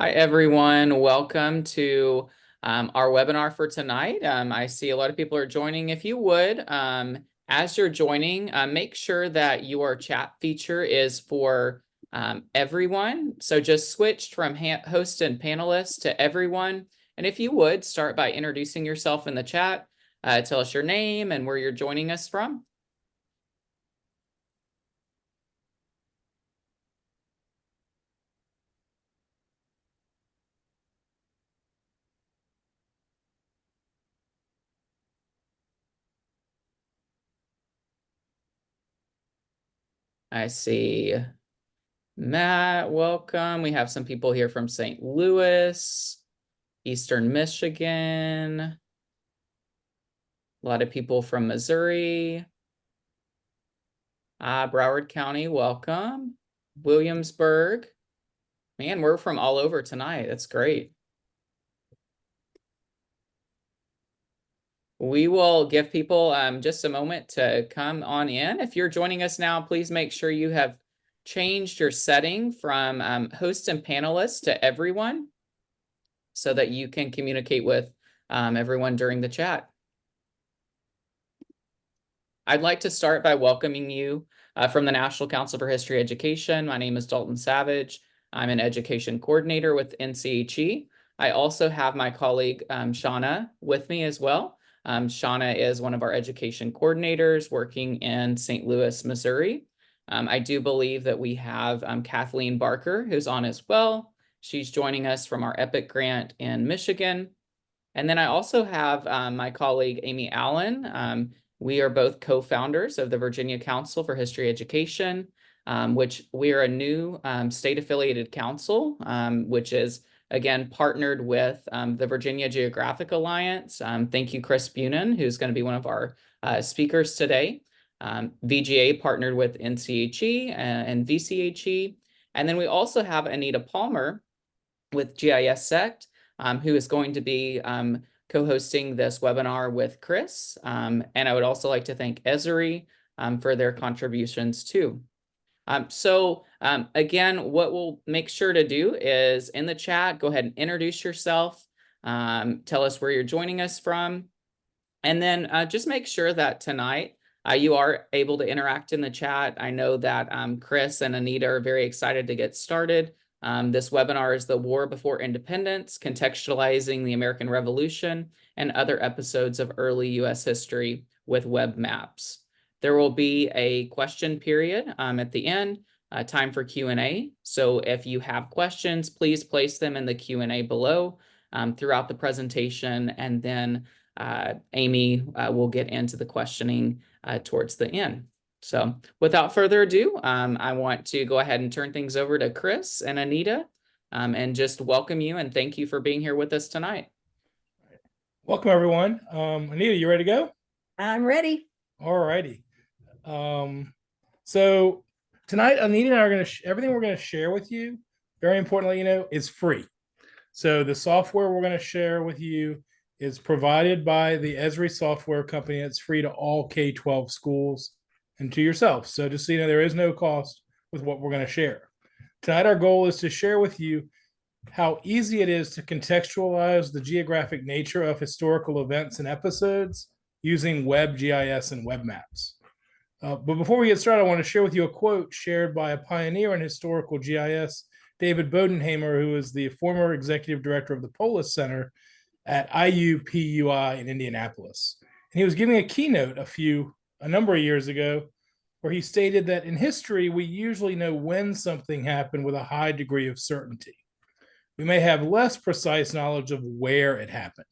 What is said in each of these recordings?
Hi, everyone. Welcome to our webinar for tonight. I see a lot of people are joining. If you would, as you're joining, make sure that your chat feature is for everyone. So just switch from host and panelist to everyone. And if you would, start by introducing yourself in the chat. Tell us your name and where you're joining us from. I see Matt, welcome. We have some people here from St. Louis, Eastern Michigan, a lot of people from Missouri, Broward County, welcome. Williamsburg. Man, we're from all over tonight. That's great. We will give people just a moment to come on in. If you're joining us now, please make sure you have changed your setting from host and panelist to everyone so that you can communicate with everyone during the chat. I'd like to start by welcoming you from the National Council for History Education. My name is Dalton Savage. I'm an education coordinator with NCHE. I also have my colleague Shauna with me as well. Shauna is one of our education coordinators working in St. Louis, Missouri. I do believe that we have Kathleen Barker, who's on as well. She's joining us from our EPIC grant in Michigan. And then I also have my colleague Amy Allen. We are both co-founders of the Virginia Council for History Education, which we are a new state-affiliated council, which is, again, partnered with the Virginia Geographic Alliance. Thank you, Chris Bunin, who's going to be one of our speakers today. VGA partnered with NCHE and VCHE. And then we also have Anita Palmer with GIS Sect, who is going to be co-hosting this webinar with Chris. And I would also like to thank Esri for their contributions too. Again, what we'll make sure to do is in the chat, go ahead and introduce yourself, tell us where you're joining us from, and then just make sure that tonight you are able to interact in the chat. I know that Chris and Anita are very excited to get started. This webinar is The War Before Independence, Contextualizing the American Revolution, and other episodes of early U.S. history with web maps. There will be a question period at the end, time for Q&A. So if you have questions, please place them in the Q&A below throughout the presentation, and then Amy will get into the questioning towards the end. So without further ado, I want to go ahead and turn things over to Chris and Anita and just welcome you and thank you for being here with us tonight. Welcome, everyone. Anita, you ready to go? I'm ready. All righty. So tonight, Anita and I are going to, everything we're going to share with you, very importantly, is free. So the software we're going to share with you is provided by the Esri software company. It's free to all K-12 schools and to yourself. So just so you know, there is no cost with what we're going to share. Tonight, our goal is to share with you how easy it is to contextualize the geographic nature of historical events and episodes using web GIS and web maps. But before we get started, I want to share with you a quote shared by a pioneer in historical GIS, David Bodenhamer, who is the former executive director of the Polis Center at IUPUI in Indianapolis. And he was giving a keynote a number of years ago, where he stated that in history, we usually know when something happened with a high degree of certainty. We may have less precise knowledge of where it happened.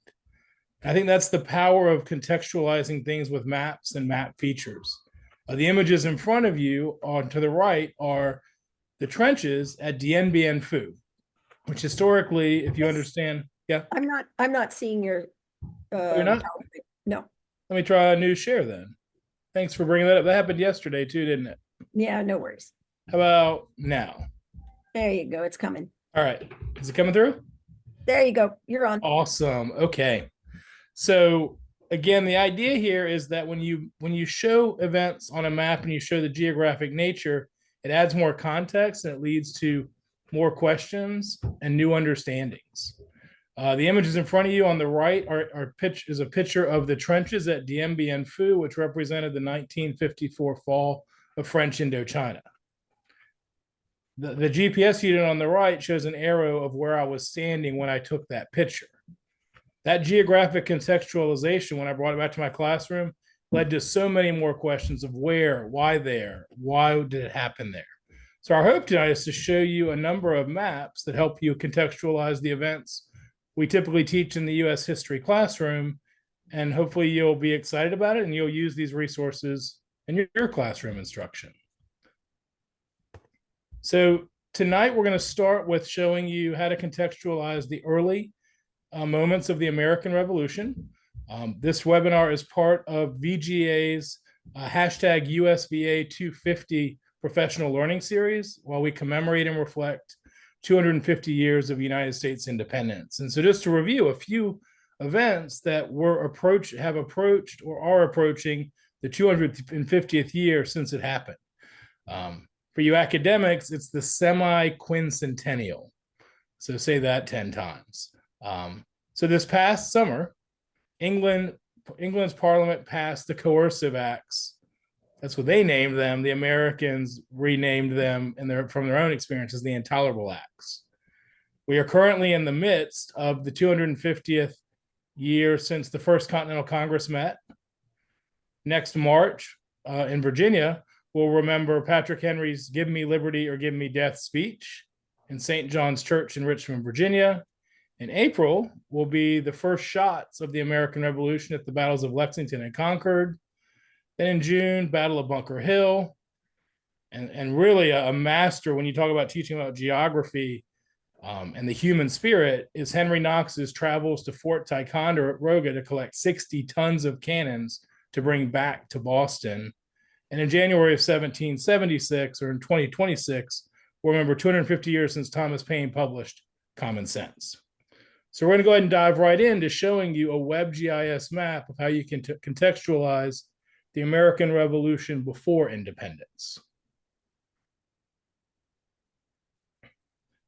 I think that's the power of contextualizing things with maps and map features. The images in front of you on to the right are the trenches at Dien Bien Phu, which historically, if you understand, yeah. I'm not seeing your. You're not? No. Let me try a new share then. Thanks for bringing that up. That happened yesterday too, didn't it? Yeah, no worries. How about now? There you go. It's coming. All right. Is it coming through? There you go. You're on. Awesome. Okay. So again, the idea here is that when you show events on a map and you show the geographic nature, it adds more context and it leads to more questions, and new understandings. The images in front of you on the right is a picture of the trenches at Dien Bien Phu, which represented the 1954 fall of French Indochina. The GPS unit on the right shows an arrow of where I was standing when I took that picture. That geographic contextualization, when I brought it back to my classroom, led to so many more questions of where, why there, why did it happen there? So our hope tonight is to show you a number of maps that help you contextualize the events we typically teach in the U.S. history classroom, and hopefully you'll be excited about it and you'll use these resources in your classroom instruction. So tonight we're going to start with showing you how to contextualize the early moments of the American Revolution. This webinar is part of VGA's hashtag USVA 250 professional learning series, while we commemorate and reflect 250 years of United States independence. And so just to review a few events that have approached or are approaching the 250th year since it happened. For you academics, it's the semi-quincentennial. So say that 10 times. So this past summer, England's parliament passed the Coercive Acts. That's what they named them. The Americans renamed them from their own experiences, the Intolerable Acts. We are currently in the midst of the 250th year since the First Continental Congress met. Next March in Virginia, we'll remember Patrick Henry's "Give Me Liberty or Give Me Death" speech in St. John's Church in Richmond, Virginia. In April will be the first shots of the American Revolution at the battles of Lexington and Concord. Then in June, Battle of Bunker Hill. And really a master when you talk about teaching about geography and the human spirit is Henry Knox's travels to Fort Ticonderoga to collect 60 tons of cannons to bring back to Boston. And in January of 1776, or in 2026, we'll remember 250 years since Thomas Paine published Common Sense. So we're going to go ahead and dive right into showing you a WebGIS map of how you can contextualize the American Revolution before independence.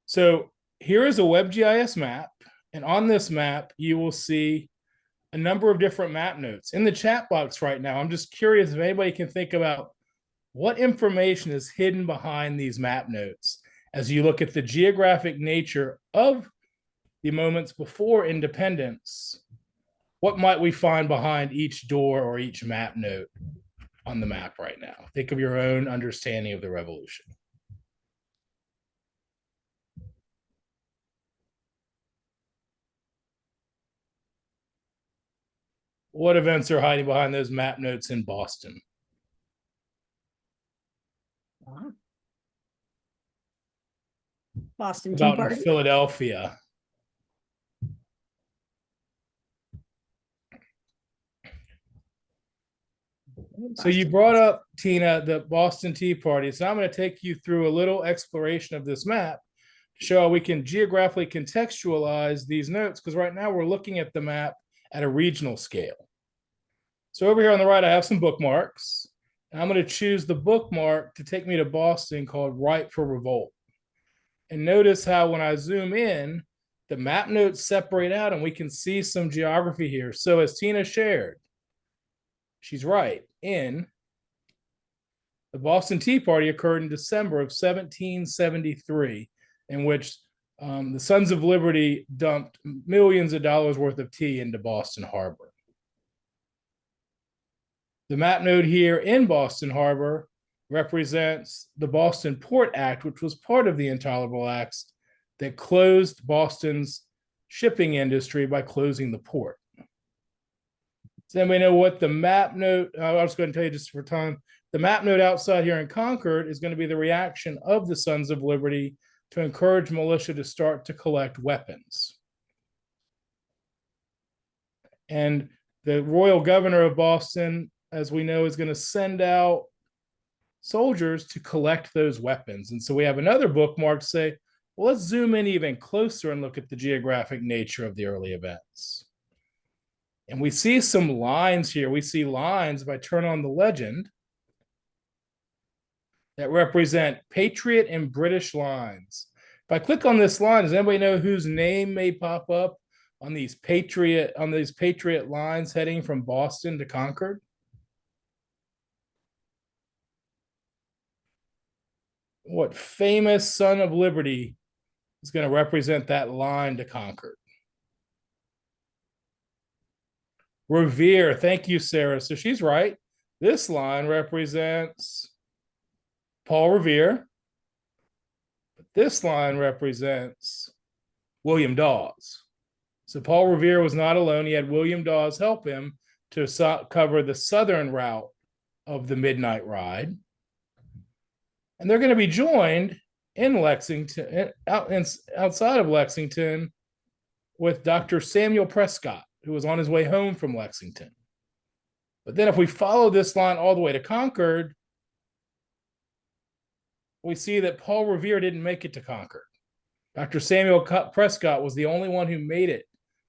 So here is a WebGIS map, and on this map, you will see a number of different map notes. In the chat box right now, I'm just curious if anybody can think about what information is hidden behind these map notes as you look at the geographic nature of the moments before independence. What might we find behind each door or each map note on the map right now? Think of your own understanding of the revolution. What events are hiding behind those map notes in Boston? Boston Tea About in Party. Philadelphia? So you brought up, Tina, the Boston Tea Party. So I'm going to take you through a little exploration of this map to show how we can geographically contextualize these notes, because right now we're looking at the map at a regional scale. So over here on the right, I have some bookmarks, and I'm going to choose the bookmark to take me to Boston called Ripe for Revolt. And notice how when I zoom in, the map notes separate out and we can see some geography here. So as Tina shared, she's right. The Boston Tea Party occurred in December of 1773, in which the Sons of Liberty dumped millions of dollars worth of tea into Boston Harbor. The map note here in Boston Harbor represents the Boston Port Act, which was part of the Intolerable Acts that closed Boston's shipping industry by closing the port. Does anybody know what the map note, I'll just go ahead and tell you just for time, the map note outside here in Concord is going to be the reaction of the Sons of Liberty to encourage militia to start to collect weapons. And the royal governor of Boston, as we know, is going to send out soldiers to collect those weapons. And so we have another bookmark to say, well, let's zoom in even closer and look at the geographic nature of the early events. And we see some lines here. We see lines, if I turn on the legend, that represent Patriot and British lines. If I click on this line, does anybody know whose name may pop up on these Patriot lines heading from Boston to Concord? What famous son of liberty is going to represent that line to Concord? Revere. Thank you, Sarah. So she's right. This line represents Paul Revere. But this line represents William Dawes. So Paul Revere was not alone. He had William Dawes help him to cover the southern route of the Midnight Ride. And they're going to be joined in Lexington, outside of Lexington, with Dr. Samuel Prescott, who was on his way home from Lexington. But then if we follow this line all the way to Concord, we see that Paul Revere didn't make it to Concord. Dr. Samuel Prescott was the only one who made it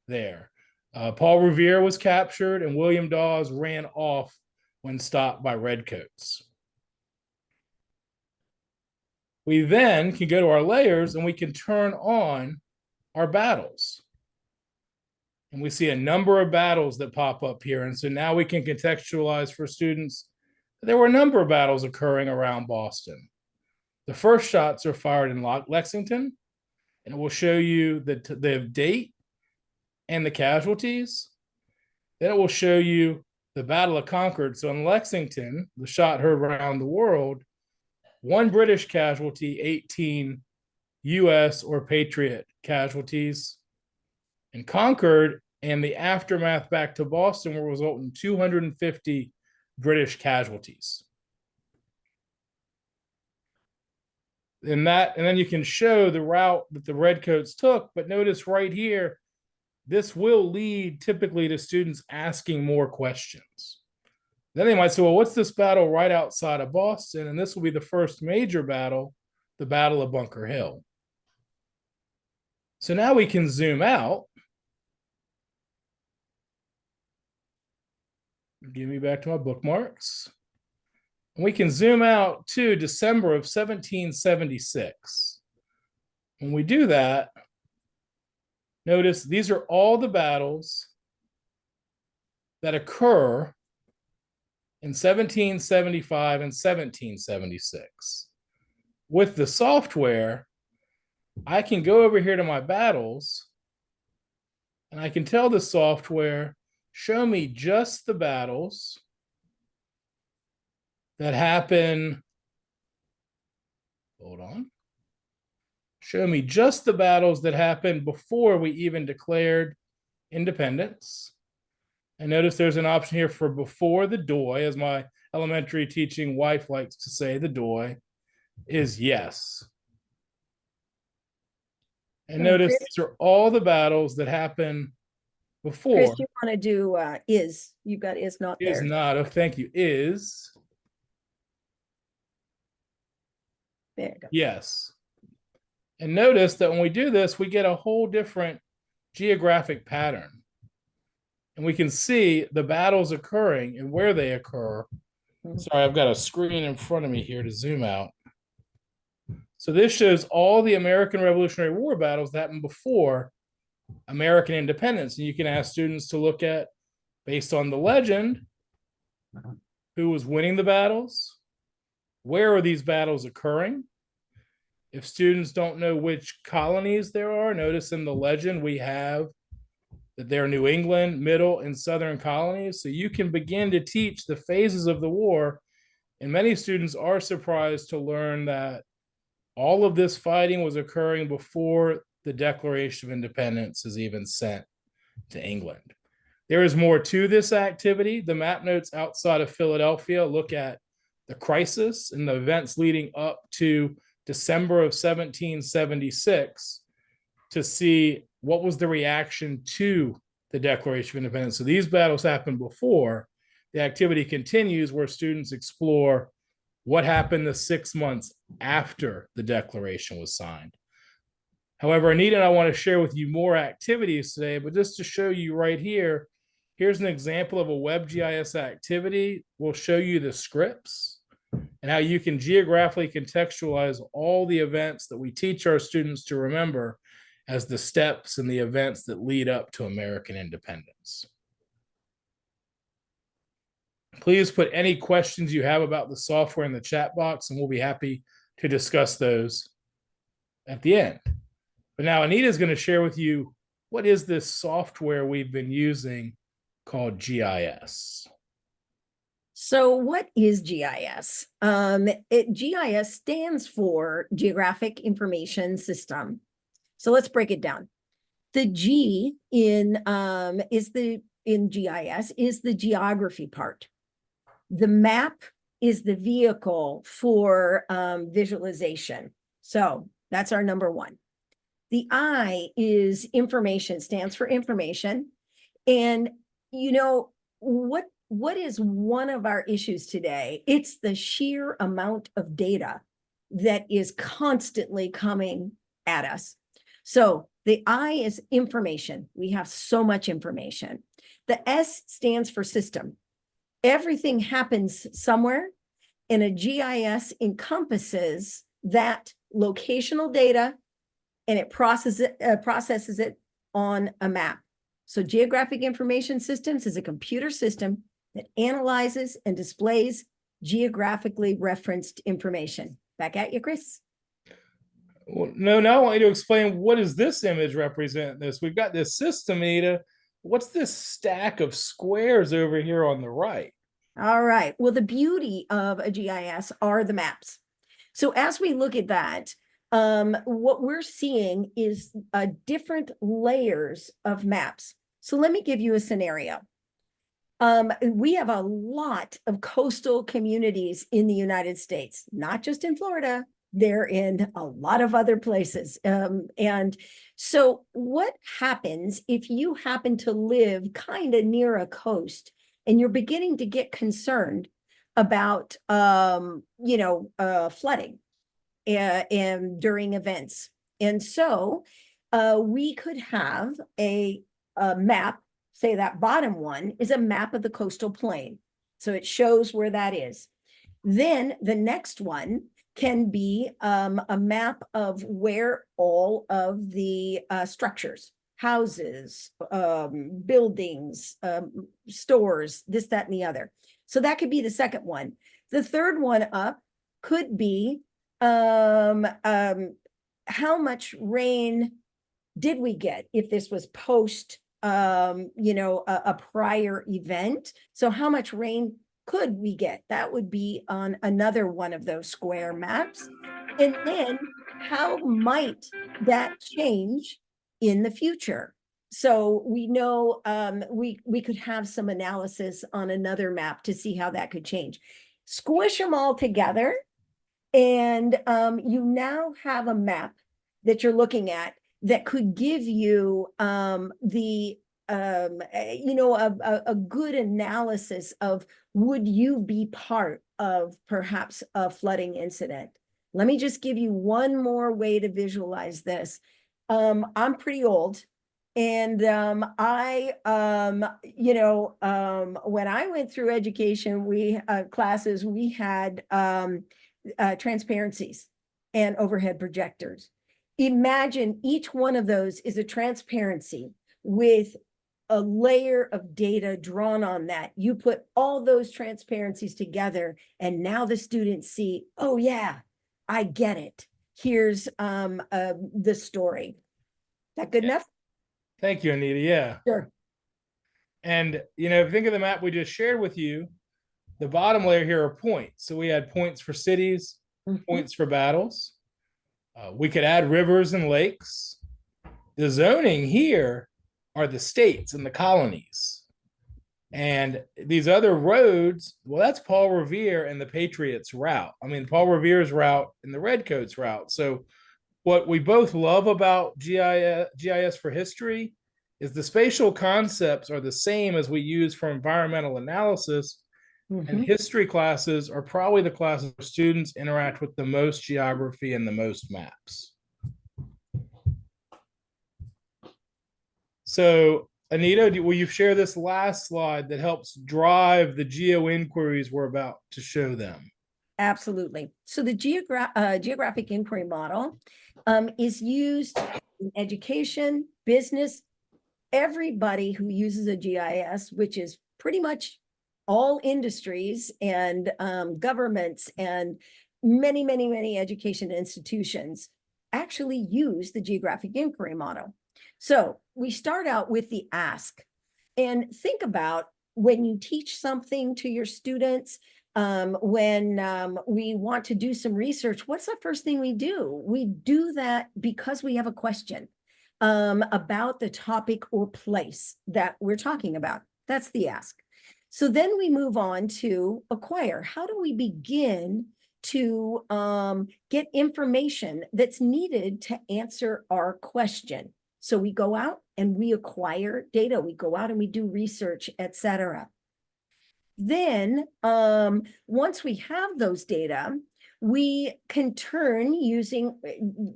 there. Paul Revere was captured and William Dawes ran off when stopped by redcoats. We then can go to our layers and we can turn on our battles. And we see a number of battles that pop up here. And so now we can contextualize for students that there were a number of battles occurring around Boston. The first shots are fired in Lexington, and it will show you the date and the casualties. Then it will show you the Battle of Concord. So in Lexington, the shot heard around the world, 1 British casualty, 18 US or Patriot casualties. In Concord and the aftermath back to Boston will result in 250 British casualties. And then you can show the route that the redcoats took, but notice right here, this will lead typically to students asking more questions. Then they might say, well, what's this battle right outside of Boston? And this will be the first major battle, the Battle of Bunker Hill. So now we can zoom out. Give me back to my bookmarks. And we can zoom out to December of 1776. When we do that, notice these are all the battles that occur in 1775 and 1776. With the software, I can go over here to my battles and I can tell the software, show me just the battles that happen. Hold on. Show me just the battles that happened before we even declared independence. And notice there's an option here for before the DOI, as my elementary teaching wife likes to say, the DOI is yes. And notice these are all the battles that happen before. Chris, you want to do is. You've got is not there. Is not. Oh, thank you. Is. There you go. Yes. And notice that when we do this, we get a whole different geographic pattern. And we can see the battles occurring and where they occur. Sorry, I've got a screen in front of me here to zoom out. So this shows all the American Revolutionary War battles that happened before American independence. And you can ask students to look at, based on the legend, who was winning the battles, where are these battles occurring? If students don't know which colonies there are, notice in the legend we have that they're New England, middle, and southern colonies. So you can begin to teach the phases of the war. And many students are surprised to learn that all of this fighting was occurring before the Declaration of Independence is even sent to England. There is more to this activity. The map notes outside of Philadelphia look at the crisis and the events leading up to December of 1776 to see what was the reaction to the Declaration of Independence. So these battles happened before. The activity continues where students explore what happened the 6 months after the Declaration was signed. However, Anita and I want to share with you more activities today, but just to show you right here, here's an example of a WebGIS activity. We'll show you the scripts. and how you can geographically contextualize all the events that we teach our students to remember as the steps and the events that lead up to American independence. Please put any questions you have about the software in the chat box, and we'll be happy to discuss those at the end. But now Anita is going to share with you what is this software we've been using called GIS. So what is GIS? GIS stands for Geographic Information System. So let's break it down. The G in GIS is the geography part. The map is the vehicle for visualization. So that's our number one. The I is information, stands for information. And you know, what is one of our issues today? It's the sheer amount of data that is constantly coming at us. So the I is information. We have so much information. The S stands for system. Everything happens somewhere, and a GIS encompasses that locational data, and it processes it on a map. So geographic information systems is a computer system that analyzes and displays geographically referenced information. Back at you, Chris. Well, no, now I want you to explain, what does this image represent? We've got this system, Anita. What's this stack of squares over here on the right? All right. Well, the beauty of a GIS are the maps. So as we look at that, what we're seeing is different layers of maps. So let me give you a scenario. We have a lot of coastal communities in the United States, not just in Florida. They're in a lot of other places. And so what happens if you happen to live kind of near a coast and you're beginning to get concerned about, flooding and during events? And so we could have a map, say that bottom one is a map of the coastal plain. So it shows where that is. Then the next one can be a map of where all of the structures, houses, buildings, stores, this, that, and the other. So that could be the second one. The third one up could be how much rain did we get if this was post a prior event. So how much rain could we get? That would be on another one of those square maps. And then how might that change in the future? So we know we could have some analysis on another map to see how that could change. Squish them all together, and you now have a map that you're looking at that could give you a good analysis of, would you be part of perhaps a flooding incident? Let me just give you one more way to visualize this. I'm pretty old. And when I went through education, classes, we had transparencies and overhead projectors. Imagine each one of those is a transparency with a layer of data drawn on that. You put all those transparencies together, and now the students see, oh yeah, I get it. Here's the story. That good enough? Thank you, Anita. Yeah. Sure. And, if you think of the map we just shared with you, the bottom layer here are points. So we had points for cities, points for battles. We could add rivers and lakes. The zoning here are the states and the colonies. And these other roads, well, that's Paul Revere and the Patriots route. I mean, Paul Revere's route and the Redcoats route. So what we both love about GIS for history is the spatial concepts are the same as we use for environmental analysis. And history classes are probably the classes where students interact with the most geography and the most maps. So, Anita, will you share this last slide that helps drive the geo inquiries we're about to show them? Absolutely. So the geographic inquiry model is used in education, business, everybody who uses a GIS, which is pretty much all industries and governments and many, many, many education institutions actually use the geographic inquiry model. So we start out with the ask, and think about when you teach something to your students, when we want to do some research, what's the first thing we do? We do that because we have a question about the topic or place that we're talking about. That's the ask. So then we move on to acquire. How do we begin to get information that's needed to answer our question? So we go out and we acquire data. We go out and we do research, etc. Then once we have those data, we can turn using,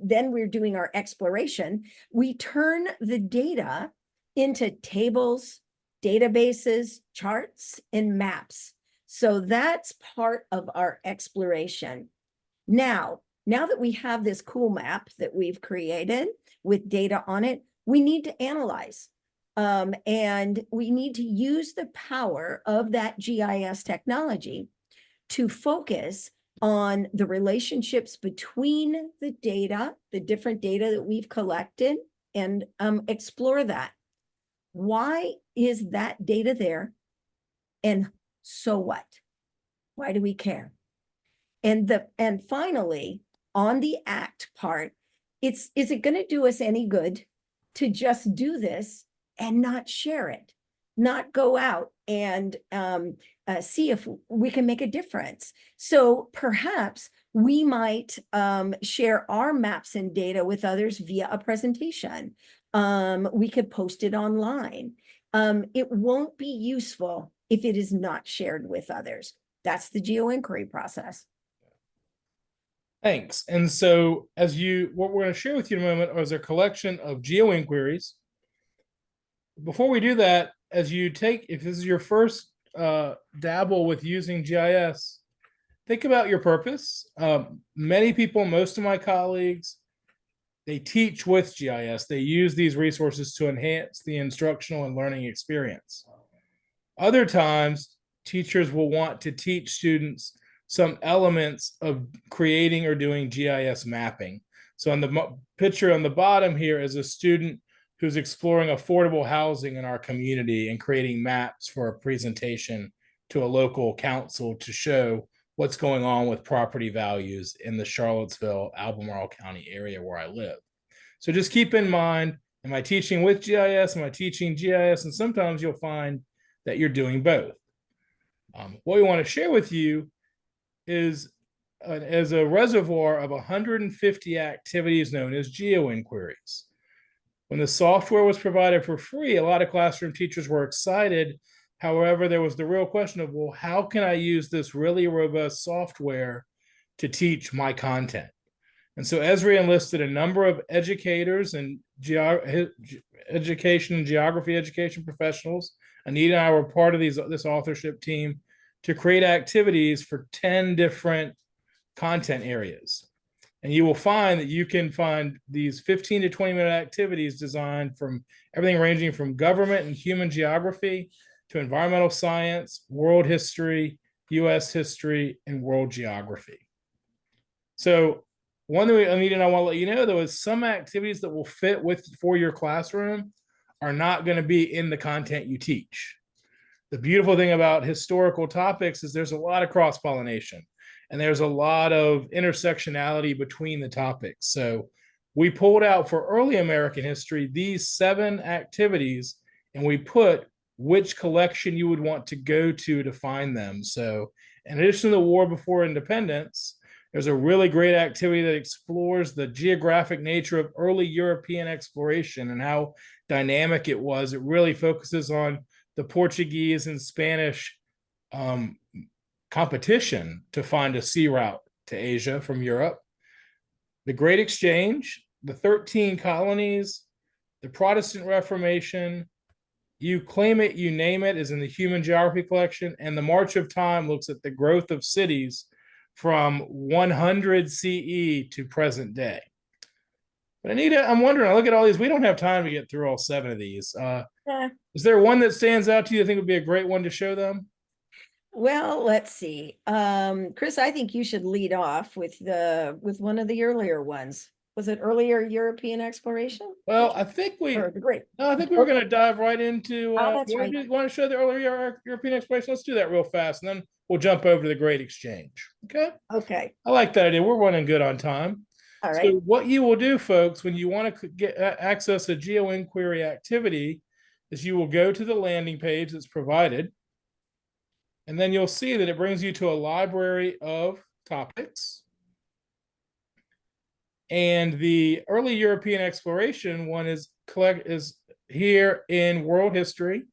then we're doing our exploration. We turn the data into tables, databases, charts, and maps. So that's part of our exploration. Now that we have this cool map that we've created with data on it, we need to analyze. And we need to use the power of that GIS technology to focus on the relationships between the data, the different data that we've collected, and explore that. Why is that data there? And so what? Why do we care? And finally, on the act part, is it going to do us any good to just do this and not share it, not go out and see if we can make a difference? So perhaps we might share our maps and data with others via a presentation. We could post it online. It won't be useful if it is not shared with others. That's the geo-inquiry process. Thanks. And so what we're going to share with you in a moment is a collection of geo inquiries. Before we do that, if this is your first dabble with using GIS, think about your purpose. Many people, most of my colleagues, they teach with GIS. They use these resources to enhance the instructional and learning experience. Other times, teachers will want to teach students some elements of creating or doing GIS mapping. So on the picture on the bottom here is a student who's exploring affordable housing in our community and creating maps for a presentation to a local council to show what's going on with property values in the Charlottesville, Albemarle County area where I live. So just keep in mind, am I teaching with GIS? Am I teaching GIS? And sometimes you'll find that you're doing both. What we want to share with you is as a reservoir of 150 activities known as geo inquiries. When the software was provided for free, a lot of classroom teachers were excited. However, there was the real question of, well, how can I use this really robust software to teach my content? And so Esri enlisted a number of educators and education and geography education professionals. Anita and I were part of this authorship team to create activities for 10 different content areas. And you will find that you can find these 15 to 20-minute activities designed from everything ranging from government and human geography to environmental science, world history, US history, and world geography. So one thing Anita and I want to let you know, though, is some activities that will fit for your classroom are not going to be in the content you teach. The beautiful thing about historical topics is there's a lot of cross-pollination and there's a lot of intersectionality between the topics. So we pulled out for early American history these 7 activities, and we put which collection you would want to go to find them. So in addition to the War Before Independence, there's a really great activity that explores the geographic nature of early European exploration and how dynamic it was. It really focuses on the Portuguese and Spanish competition to find a sea route to Asia from Europe. The Great Exchange, the 13 colonies, the Protestant Reformation, You Claim It, You Name It is in the Human Geography collection, and the March of Time looks at the growth of cities from 100 CE to present day. But Anita, I'm wondering, I look at all these, we don't have time to get through all 7 of these. Yeah. Is there one that stands out to you that think would be a great one to show them? Well, let's see. Chris, I think you should lead off with one of the earlier ones. Was it earlier European exploration? Well, I think Or the great. no, I think we were going to dive right into. Oh, that's You right. want to show the earlier European exploration? Let's do that real fast, and then we'll jump over to the Great Exchange. Okay. Okay. I like that idea. We're running good on time. All So right. what you will do, folks, when you want to get access a GeoInquiry activity, is you will go to the landing page that's provided, and then you'll see that it brings you to a library of topics. And the early European exploration one is here in world history.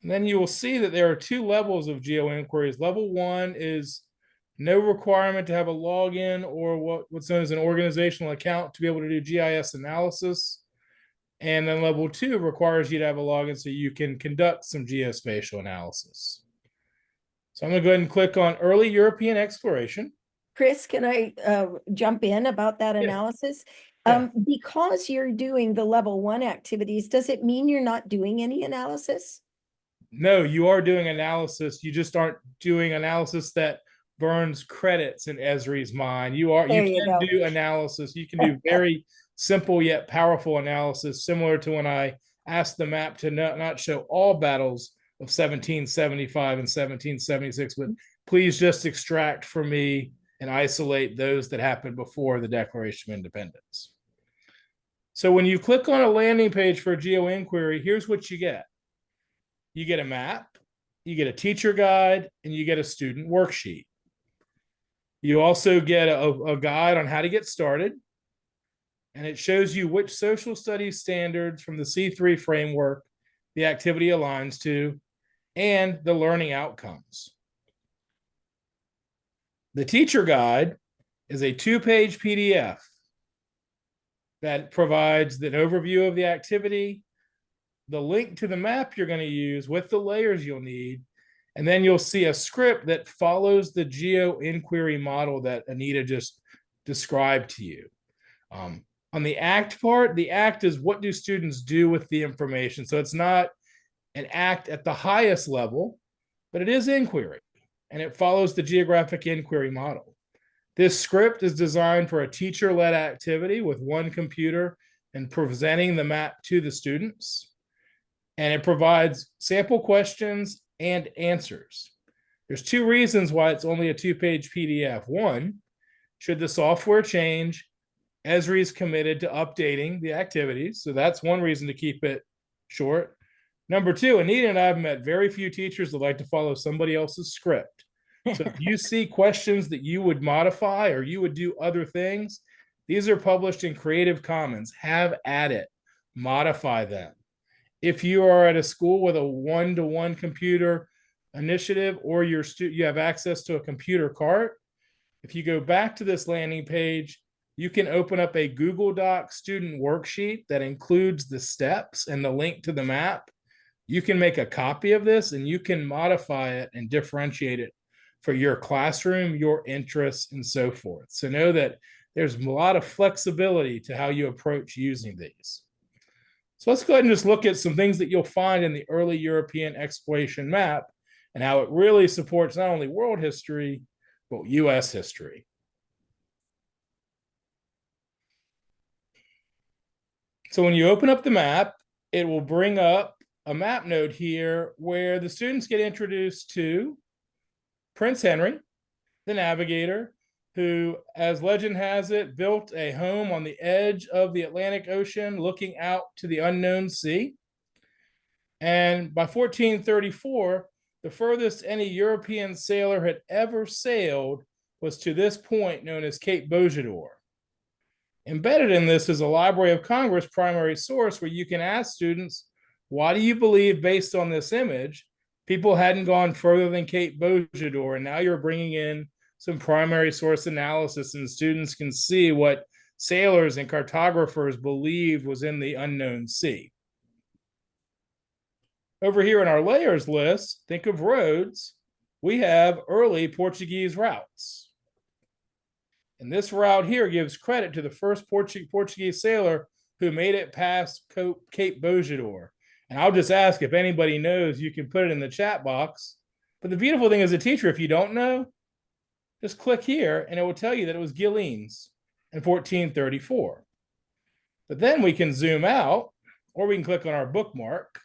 And then you will see that there are 2 levels of GeoInquiries. Level 1 is no requirement to have a login or what's known as an organizational account to be able to do GIS analysis. And then level 2 requires you to have a login so you can conduct some geospatial analysis. So I'm going to go ahead and click on early European exploration. Chris, can I jump in about that Yeah. analysis? Yeah. Because you're doing the level 1 activities, does it mean you're not doing any analysis? No, you are doing analysis. You just aren't doing analysis that burns credits in Esri's mind. You There can you go. do analysis. You can do very simple yet powerful analysis, similar to when I asked the map to not show all battles of 1775 and 1776, but please just extract for me and isolate those that happened before the Declaration of Independence. So when you click on a landing page for a GeoInquiry, here's what you get. You get a map, you get a teacher guide, and you get a student worksheet. You also get a guide on how to get started, and it shows you which social studies standards from the C3 framework the activity aligns to, and the learning outcomes. The teacher guide is a 2-page PDF that provides an overview of the activity, the link to the map you're going to use with the layers you'll need, and then you'll see a script that follows the GeoInquiry model that Anita just described to you. On the ACT part, the ACT is what do students do with the information. So it's not an ACT at the highest level, but it is inquiry, and it follows the geographic inquiry model. This script is designed for a teacher-led activity with 1 computer and presenting the map to the students. And it provides sample questions and answers. There's 2 reasons why it's only a 2-page PDF. 1, should the software change, Esri is committed to updating the activities. So that's one reason to keep it short. Number 2, Anita and I have met very few teachers that like to follow somebody else's script. So if you see questions that you would modify or you would do other things, these are published in Creative Commons. Have at it, modify them. If you are at a school with a 1-to-1 computer initiative, or you have access to a computer cart, if you go back to this landing page, you can open up a Google Doc student worksheet that includes the steps and the link to the map. You can make a copy of this and you can modify it and differentiate it for your classroom, your interests, and so forth. So know that there's a lot of flexibility to how you approach using these. So let's go ahead and just look at some things that you'll find in the early European exploration map and how it really supports not only world history, but US history. So when you open up the map, it will bring up a map node here where the students get introduced to Prince Henry, the navigator, who, as legend has it, built a home on the edge of the Atlantic Ocean looking out to the unknown sea. And by 1434, the furthest any European sailor had ever sailed was to this point known as Cape Bojador. Embedded in this is a Library of Congress primary source where you can ask students, why do you believe, based on this image, people hadn't gone further than Cape Bojador? And now you're bringing in some primary source analysis, and students can see what sailors and cartographers believed was in the unknown sea. Over here in our layers list, think of roads. we have early Portuguese routes. And this route here gives credit to the first Portuguese sailor who made it past Cape Bojador. And I'll just ask if anybody knows, you can put it in the chat box. But the beautiful thing as a teacher, if you don't know, just click here and it will tell you that it was Gilles in 1434. But then we can zoom out, or we can click on our bookmark.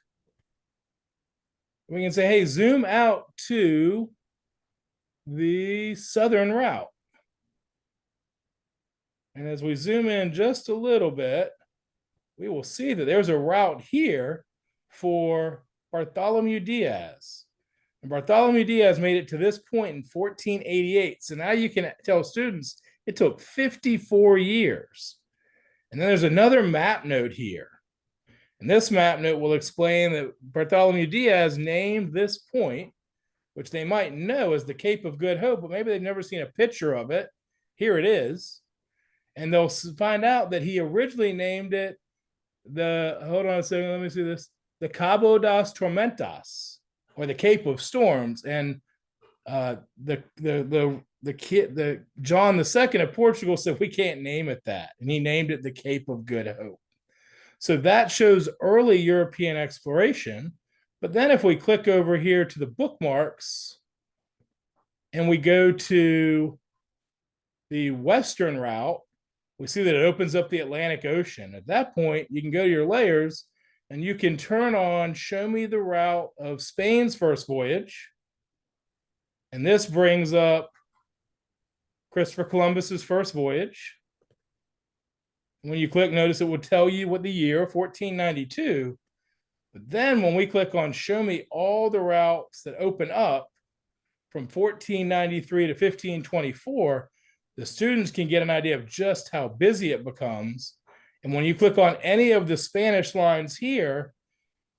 We can say, hey, zoom out to the southern route. And as we zoom in just a little bit, we will see that there's a route here for Bartholomew Diaz. And Bartholomew Diaz made it to this point in 1488. So now you can tell students it took 54 years. And then there's another map note here. And this map note will explain that Bartholomew Diaz named this point, which they might know as the Cape of Good Hope, but maybe they've never seen a picture of it. Here it is. And they'll find out that he originally named it hold on a second, let me see this, the Cabo das Tormentas, or the Cape of Storms. And the John II of Portugal said, we can't name it that. And he named it the Cape of Good Hope. So that shows early European exploration. But then if we click over here to the bookmarks and we go to the Western route, we see that it opens up the Atlantic Ocean. At that point, you can go to your layers and you can turn on show me the route of Spain's first voyage. And this brings up Christopher Columbus's first voyage. When you click, notice it will tell you what the year, 1492. But then when we click on show me all the routes that open up from 1493 to 1524, the students can get an idea of just how busy it becomes. And when you click on any of the Spanish lines here,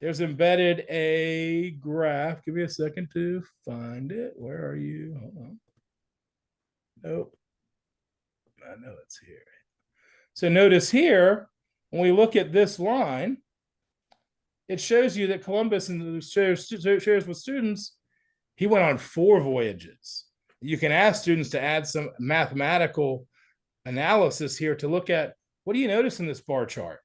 there's embedded a graph. Give me a second to find it. Where are you? Hold on. Nope. I know it's here. So notice here, when we look at this line, it shows you that Columbus shares with students, he went on 4 voyages. You can ask students to add some mathematical analysis here to look at, what do you notice in this bar chart?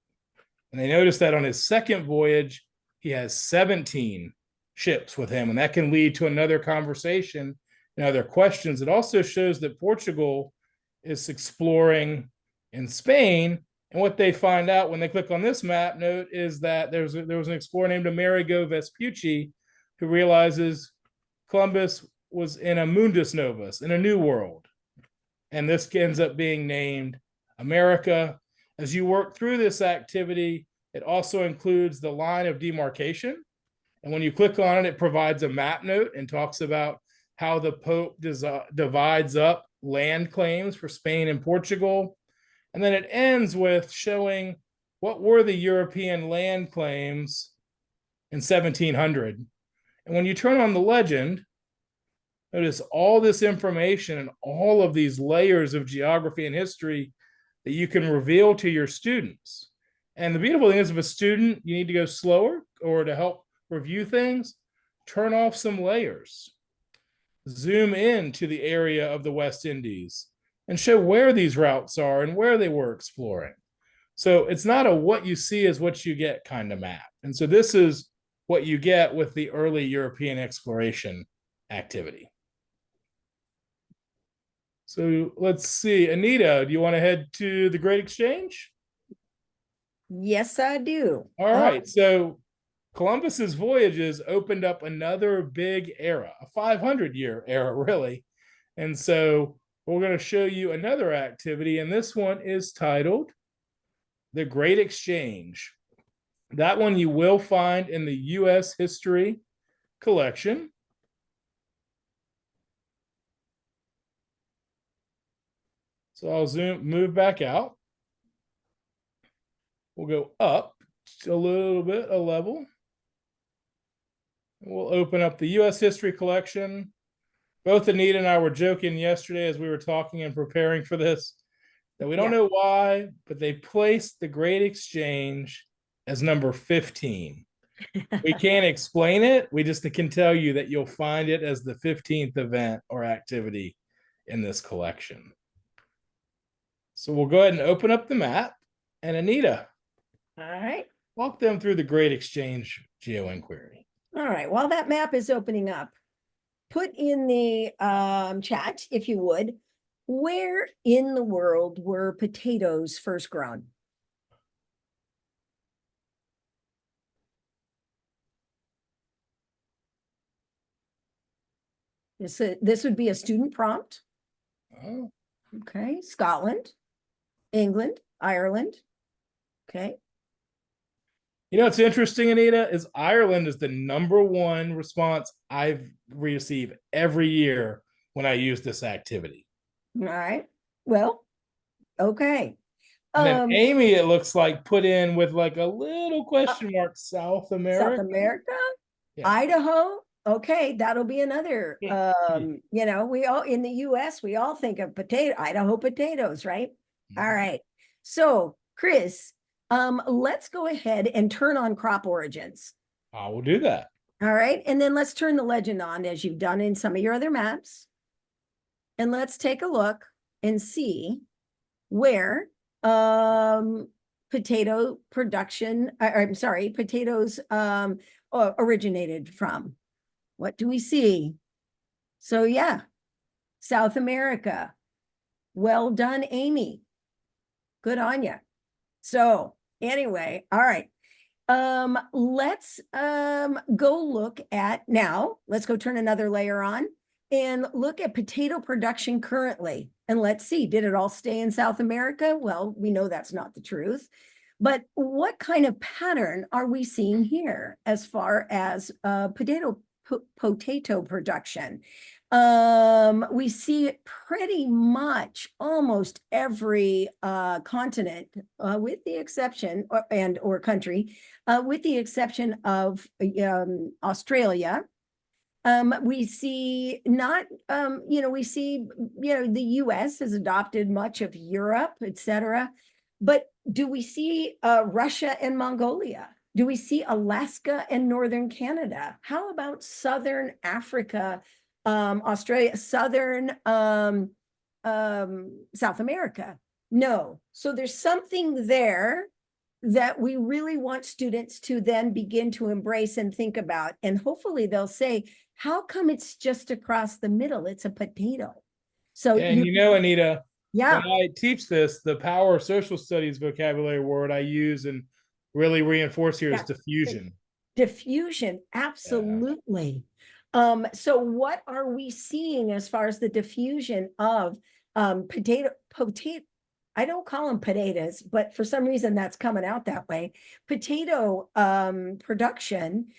And they notice that on his second voyage, he has 17 ships with him, and that can lead to another conversation and other questions. It also shows that Portugal is exploring in Spain, and what they find out when they click on this map note is that there was an explorer named Amerigo Vespucci who realizes Columbus was in a mundus novus, in a new world. And this ends up being named America. As you work through this activity, it also includes the line of demarcation. And when you click on it, it provides a map note and talks about how the Pope divides up land claims for Spain and Portugal. And then it ends with showing what were the European land claims in 1700. And when you turn on the legend, notice all this information and all of these layers of geography and history that you can reveal to your students. And the beautiful thing is, if a student, you need to go slower or to help review things, turn off some layers. Zoom in to the area of the West Indies and show where these routes are and where they were exploring. So it's not a what you see is what you get kind of map. And so this is what you get with the early European exploration activity. So let's see, Anita, do you want to head to the Great Exchange? Yes, I do. All right, so Columbus's voyages opened up another big era, a 500-year era, really. And so we're going to show you another activity, and this one is titled The Great Exchange. That one you will find in the U.S. History collection. So I'll move back out. We'll go up a little bit, a level. We'll open up the U.S. History collection. Both Anita and I were joking yesterday as we were talking and preparing for this that we don't know why, but they placed the Great Exchange as number 15. We can't explain it. We just can tell you that you'll find it as the 15th event or activity in this collection. So we'll go ahead and open up the map. And Anita, All right. walk them through the Great Exchange GeoInquiry. All right. While that map is opening up, put in the chat, if you would, where in the world were potatoes first grown? This would be a student prompt. Oh, Okay. Scotland, England, Ireland. Okay. you know what's interesting, Anita, is Ireland is the #1 response I've received every year when I use this activity. All right. Well, okay. And then Amy, it looks like, put in with like a little question mark, South South America. America, Yeah. Idaho. Okay, that'll be another. Yeah. You know, we all in the US, we all think of Idaho potatoes, right? All Mhm. right. So, Chris, let's go ahead and turn on crop origins. I will do that. All right. And then let's turn the legend on as you've done in some of your other maps. And let's take a look and see where potato production, I'm sorry, potatoes originated from. What do we see? So yeah, South America. Well done, Amy. Good on you. So anyway, all right. Let's go look at now. Let's go turn another layer on and look at potato production currently. And let's see, did it all stay in South America? Well, we know that's not the truth. But what kind of pattern are we seeing here as far as potato production? We see it pretty much almost every continent, with the exception or country, with the exception of Australia. We see not, we see, the US has adopted much of Europe, etc. But do we see Russia and Mongolia? Do we see Alaska and Northern Canada? How about Southern Africa, Australia, Southern South America? No. So there's something there that we really want students to then begin to embrace and think about. And hopefully they'll say, how come it's just across the middle? It's a potato. So And you know, Anita, yeah, when I teach this, the power of social studies vocabulary word I use and really reinforce here is Yeah. diffusion. Diffusion, absolutely. So what are we seeing as far as the diffusion of potato, I don't call them potatoes, but for some reason that's coming out that way. Potato production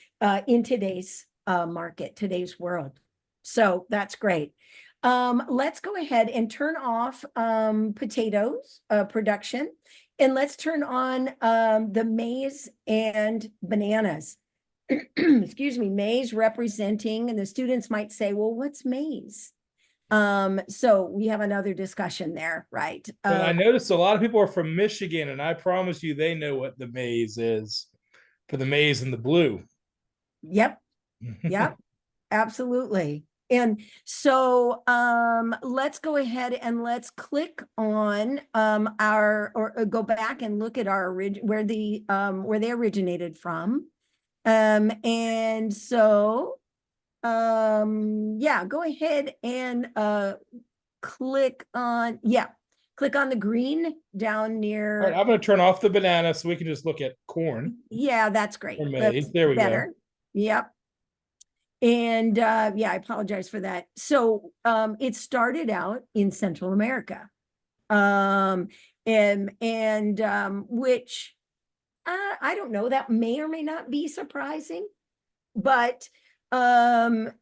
in today's market, today's world. So that's great. Let's go ahead and turn off potatoes production, and let's turn on the maize and bananas. Excuse me, maize representing, and the students might say, well, what's maize? So we have another discussion there, right? But I noticed a lot of people are from Michigan, and I promise you they know what the maize is for the maize and the blue. Yep, yep, absolutely. And so let's go ahead and let's click on or go back and look at our where they originated from. And so yeah, go ahead and click on the green down near. All right, I'm going to turn off the banana so we can just look at corn. Yeah, that's great. Or maize. There we better. go. Yep. And yeah, I apologize for that. So it started out in Central America. And which I don't know, that may or may not be surprising, but let's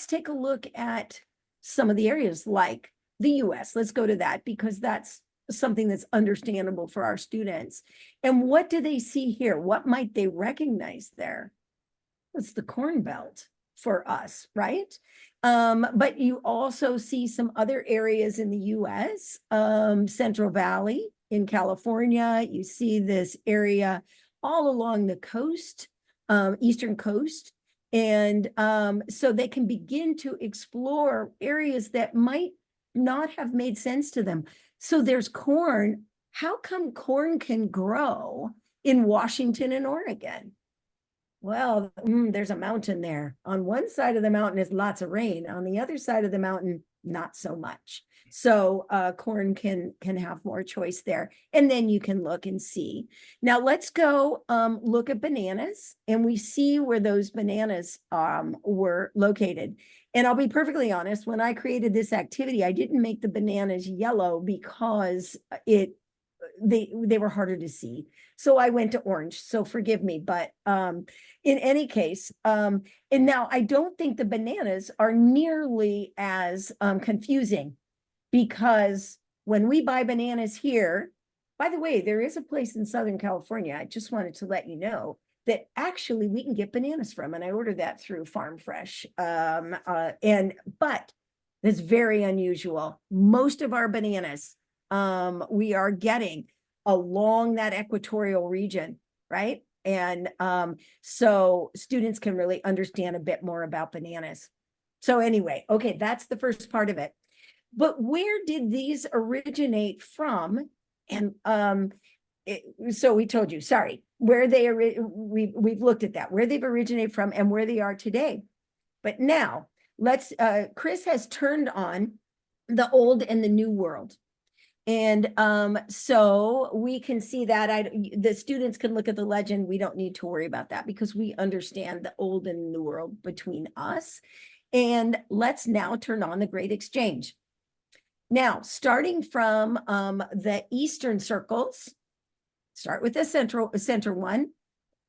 take a look at some of the areas like the US. Let's go to that because that's something that's understandable for our students. And what do they see here? What might they recognize there? It's the Corn Belt for us, right? But you also see some other areas in the US, Central Valley in California. You see this area all along the coast, eastern coast. And so they can begin to explore areas that might not have made sense to them. So there's corn. How come corn can grow in Washington and Oregon? Well, there's a mountain there. On one side of the mountain is lots of rain. On the other side of the mountain, not so much. So corn can have more choice there. And then you can look and see. Now let's go look at bananas, and we see where those bananas were located. And I'll be perfectly honest, when I created this activity, I didn't make the bananas yellow because they were harder to see. So I went to orange. So forgive me, but in any case, and now I don't think the bananas are nearly as confusing, because when we buy bananas here, by the way, there is a place in Southern California, I just wanted to let you know, that actually we can get bananas from, and I ordered that through Farm Fresh. But it's very unusual. Most of our bananas we are getting along that equatorial region, right? And so students can really understand a bit more about bananas. So anyway, okay, that's the first part of it. But where did these originate from? And so we told you, sorry, where they we've looked at that, where they've originated from and where they are today. But now let's Chris has turned on the old and the new world. And so we can see that the students can look at the legend. We don't need to worry about that because we understand the old and new world between us. And let's now turn on the Great Exchange. Now, starting from the Eastern circles, start with the center one,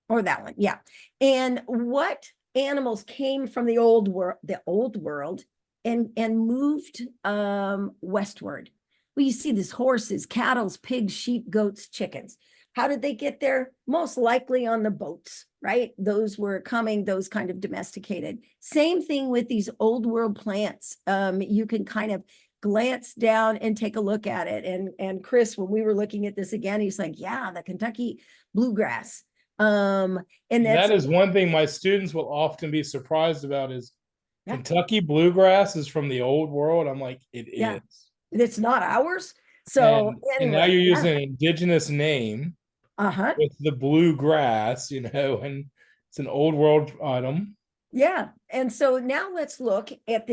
or that one, yeah. And what animals came from the old world and moved westward? Well, you see this: horses, cattle, pigs, sheep, goats, chickens. How did they get there? Most likely on the boats, right? Those were coming, those kind of domesticated. Same thing with these old world plants. You can kind of glance down and take a look at it. And Chris, when we were looking at this again, he's like, yeah, the Kentucky bluegrass. And that is one thing my students will often be surprised about is Kentucky bluegrass is from the old world. I'm like, it is. It's not ours. So anyway, and now you're using an indigenous name with the bluegrass, and it's an old world item. Yeah. And so now let's look at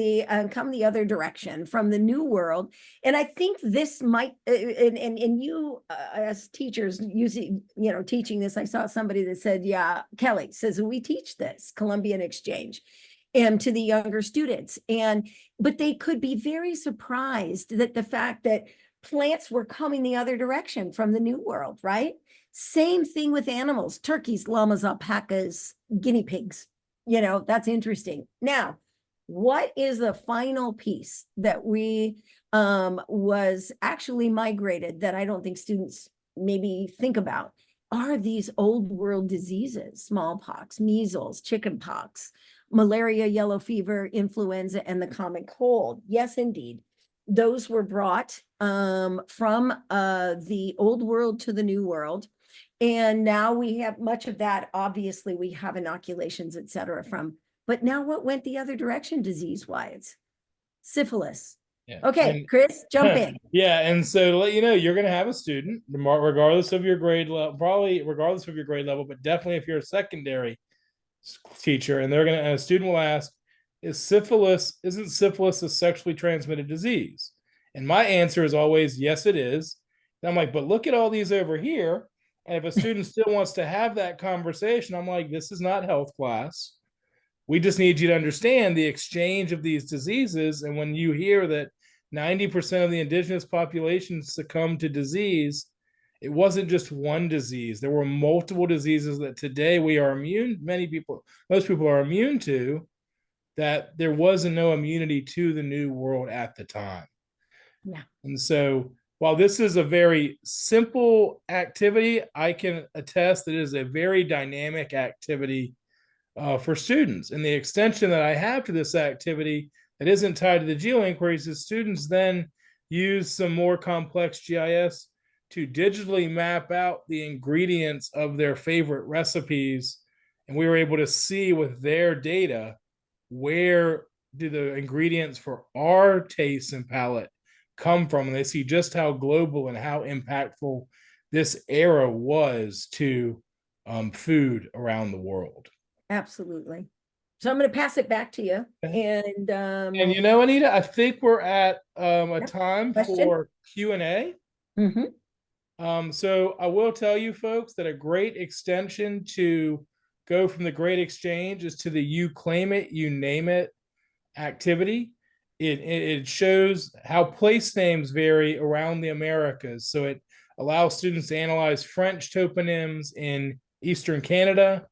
come the other direction from the new world. And I think this might, and you as teachers using, teaching this, I saw somebody that said, yeah, Kelly says, we teach this Columbian exchange and to the younger students. But they could be very surprised that the fact that plants were coming the other direction from the new world, right? Same thing with animals: turkeys, llamas, alpacas, guinea pigs. That's interesting. Now, what is the final piece that we was actually migrated that I don't think students maybe think about? Are these old world diseases: smallpox, measles, chickenpox, malaria, yellow fever, influenza, and the common cold? Yes, indeed. Those were brought from the old world to the new world. And now we have much of that. Obviously, we have inoculations, et cetera, from. But now what went the other direction disease-wise? Syphilis. Yeah. Okay, Chris, jump in. Yeah, and so to let you know, you're going to have a student, regardless of your grade level, probably regardless of your grade level, but definitely if you're a secondary teacher, and a student will ask, isn't syphilis a sexually transmitted disease? And my answer is always, yes, it is. And I'm like, but look at all these over here. And if a student still wants to have that conversation, I'm like, this is not health class. We just need you to understand the exchange of these diseases. And when you hear that 90% of the indigenous population succumb to disease, it wasn't just one disease. There were multiple diseases that today we are immune. Most people are immune to, that there wasn't no immunity to the new world at the time. Yeah. And so while this is a very simple activity, I can attest that it is a very dynamic activity for students. And the extension that I have to this activity that isn't tied to the geo inquiries is students then use some more complex GIS to digitally map out the ingredients of their favorite recipes. And we were able to see with their data where do the ingredients for our taste and palate come from. And they see just how global and how impactful this era was to food around the world. Absolutely. So I'm going to pass it back to you. And And you know, Anita, I think we're at a Yep. time Question? for Q&A. mhm. So I will tell you folks that a great extension to go from the Great Exchange is to the You Claim It, You Name It activity. It shows how place names vary around the Americas. So it allows students to analyze French toponyms in Eastern Canada,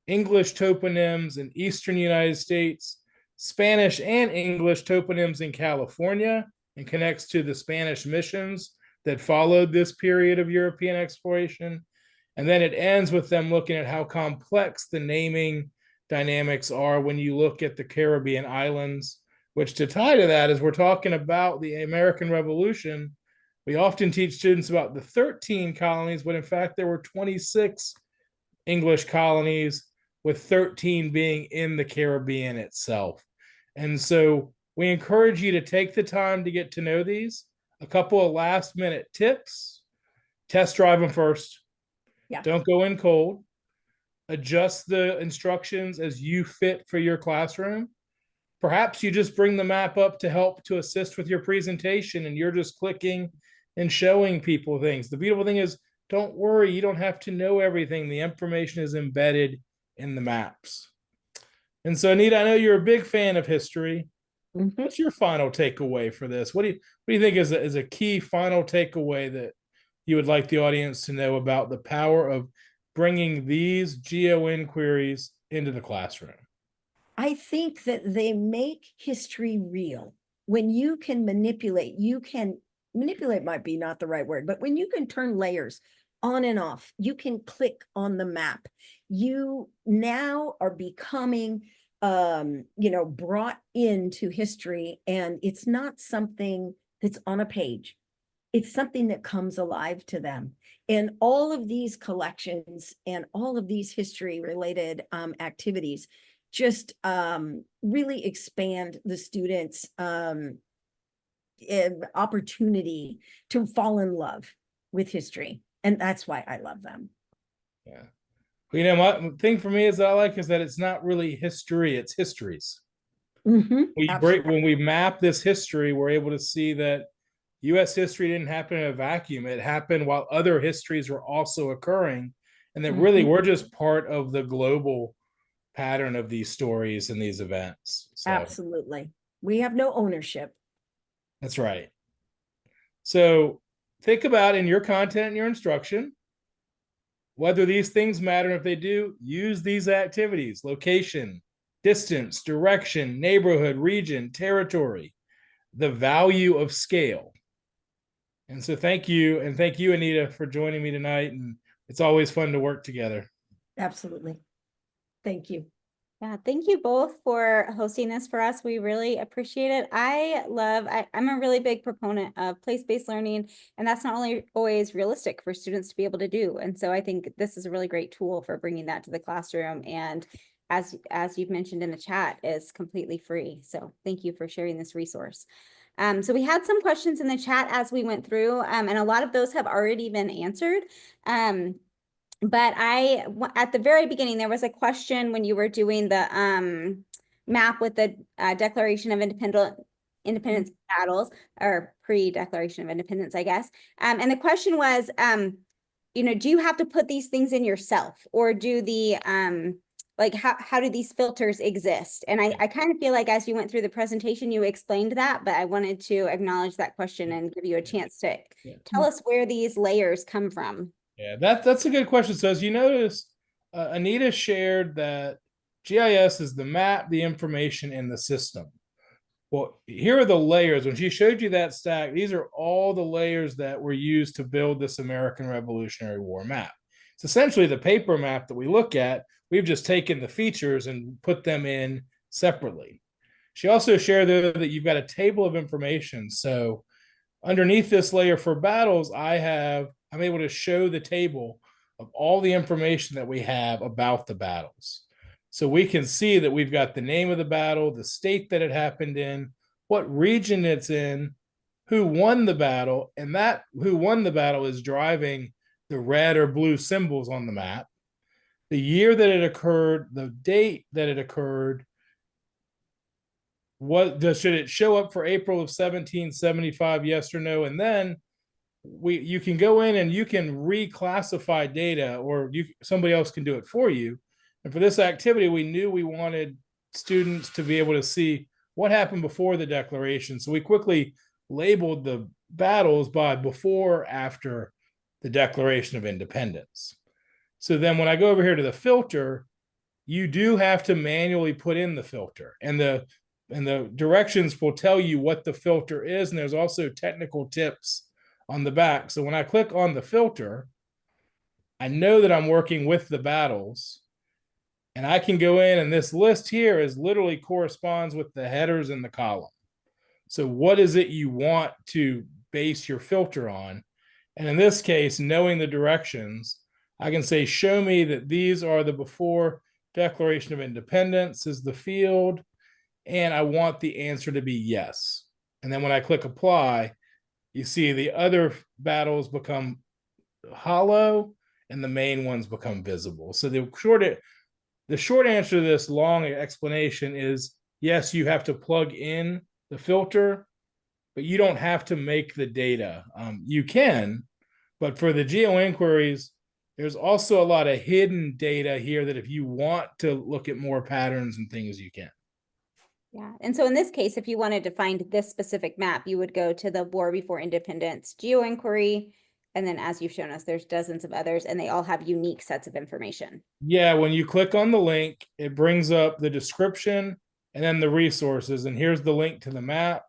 English toponyms in Eastern United States, Spanish and English toponyms in California, and connects to the Spanish missions that followed this period of European exploration. And then it ends with them looking at how complex the naming dynamics are when you look at the Caribbean islands, which to tie to that, as we're talking about the American Revolution, we often teach students about the 13 colonies, but in fact, there were 26 English colonies, with 13 being in the Caribbean itself. And so we encourage you to take the time to get to know these. A couple of last minute tips: test drive them first. Yeah. Don't go in cold. Adjust the instructions as you fit for your classroom. Perhaps you just bring the map up to help to assist with your presentation and you're just clicking and showing people things. The beautiful thing is, don't worry, you don't have to know everything. The information is embedded in the maps. And so, Anita, I know you're a big fan of history. Mhm. What's your final takeaway for this? What do you think is a key final takeaway that you would like the audience to know about the power of bringing these geo inquiries into the classroom? I think that they make history real. When you can manipulate might be not the right word, but when you can turn layers on and off, you can click on the map. You now are becoming, brought into history, and it's not something that's on a page. It's something that comes alive to them. And all of these collections and all of these history related activities just really expand the students' opportunity to fall in love with history. And that's why I love them. Yeah. You know, my thing for me is that I like is that it's not really history, it's histories. When we map this history, we're able to see that US history didn't happen in a vacuum. It happened while other histories were also occurring. And that really we're just part of the global pattern of these stories and these events. So Absolutely. We have no ownership. that's right. So think about in your content and your instruction, whether these things matter. If they do, use these activities: location, distance, direction, neighborhood, region, territory, the value of scale. And so thank you. And thank you, Anita, for joining me tonight. And it's always fun to work together. Absolutely. Thank you. Yeah, thank you both for hosting this for us. We really appreciate it. I'm a really big proponent of place-based learning, and that's not only always realistic for students to be able to do. And so I think this is a really great tool for bringing that to the classroom. And as you've mentioned in the chat, is completely free. So thank you for sharing this resource. So we had some questions in the chat as we went through, and a lot of those have already been answered. But at the very beginning, there was a question when you were doing the map with the Declaration of Independence battles, or pre-Declaration of Independence, I guess. And the question was, do you have to put these things in yourself, or do the how do these filters exist? And I kind of feel like as you went through the presentation, you explained that, but I wanted to acknowledge that question and give you a chance to tell us where these layers come from. Yeah, that's a good question. So as you notice, Anita shared that GIS is the map, the information, and the system. Well, here are the layers. When she showed you that stack, these are all the layers that were used to build this American Revolutionary War map. It's essentially the paper map that we look at. We've just taken the features and put them in separately. She also shared that you've got a table of information. So underneath this layer for battles, I have I'm able to show the table of all the information that we have about the battles. So we can see that we've got the name of the battle, the state that it happened in, what region it's in, who won the battle, and that who won the battle is driving the red or blue symbols on the map, the year that it occurred, the date that it occurred, should it show up for April of 1775, yes or no, and then you can go in and you can reclassify data, or somebody else can do it for you. And for this activity, we knew we wanted students to be able to see what happened before the declaration. So we quickly labeled the battles by before, after the Declaration of Independence. So then when I go over here to the filter, you do have to manually put in the filter, and the directions will tell you what the filter is. And there's also technical tips on the back. So when I click on the filter, I know that I'm working with the battles, and I can go in, and this list here is literally corresponds with the headers in the column. So what is it you want to base your filter on? And in this case, knowing the directions, I can say, show me that these are the before Declaration of Independence is the field, and I want the answer to be yes. And then when I click apply, you see the other battles become hollow and the main ones become visible. So the short answer to this long explanation is yes, you have to plug in the filter, but you don't have to make the data. You can, but for the geo inquiries, there's also a lot of hidden data here that if you want to look at more patterns and things, you can. Yeah, and so in this case, if you wanted to find this specific map, you would go to the War Before Independence geo inquiry. And then as you've shown us, there's dozens of others, and they all have unique sets of information. Yeah, when you click on the link, it brings up the description and then the resources. And here's the link to the map,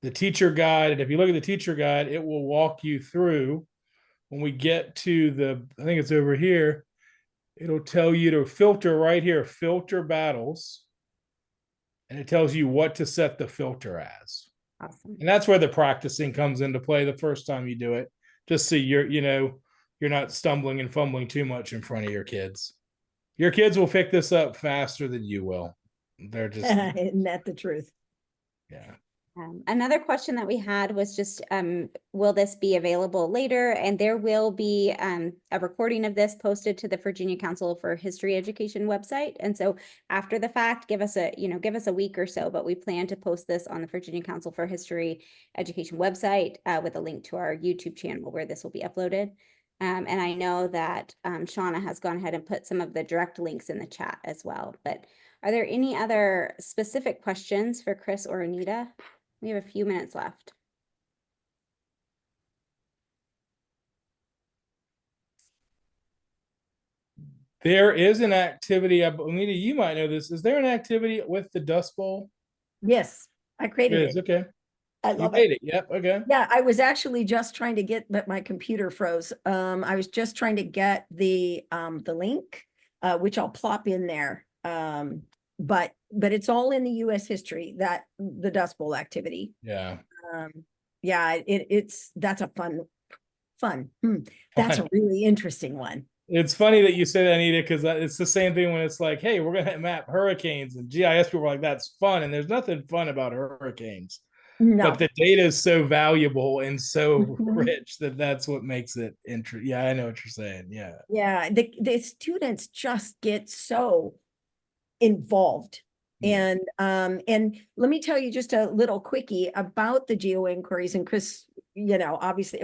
the teacher guide. And if you look at the teacher guide, it will walk you through. When we get to I think it's over here, it'll tell you to filter right here, filter battles. And it tells you what to set the filter as. Awesome. And that's where the practicing comes into play the first time you do it, just so you're not stumbling and fumbling too much in front of your kids. Your kids will pick this up faster than you will. They're just Isn't that the truth? yeah. Another question that we had was just, will this be available later? And there will be a recording of this posted to the Virginia Council for History Education website. And so after the fact, give us a week or so, but we plan to post this on the Virginia Council for History Education website with a link to our YouTube channel where this will be uploaded. And I know that Shauna has gone ahead and put some of the direct links in the chat as well. But are there any other specific questions for Chris or Anita? We have a few minutes left. There is an activity, Anita, you might know this. Is there an activity with the Dust Bowl? Yes, I created it. Okay. I You love made it. it. Yep. Okay. Yeah, I was actually just trying to get, but my computer froze. I was just trying to get the link, which I'll plop in there. But it's all in the US history, that the Dust Bowl activity. Yeah. Yeah, that's a fun. That's a really interesting one. It's funny that you say that, Anita, because it's the same thing when it's like, hey, we're going to map hurricanes, and GIS people are like, that's fun. And there's nothing fun about hurricanes. No. But the data is so valuable and so Mhm. rich that's what makes it interesting. Yeah, I know what you're saying. Yeah. Yeah, the students just get so involved. Yeah. And let me tell you just a little quickie about the geo inquiries. And Chris, obviously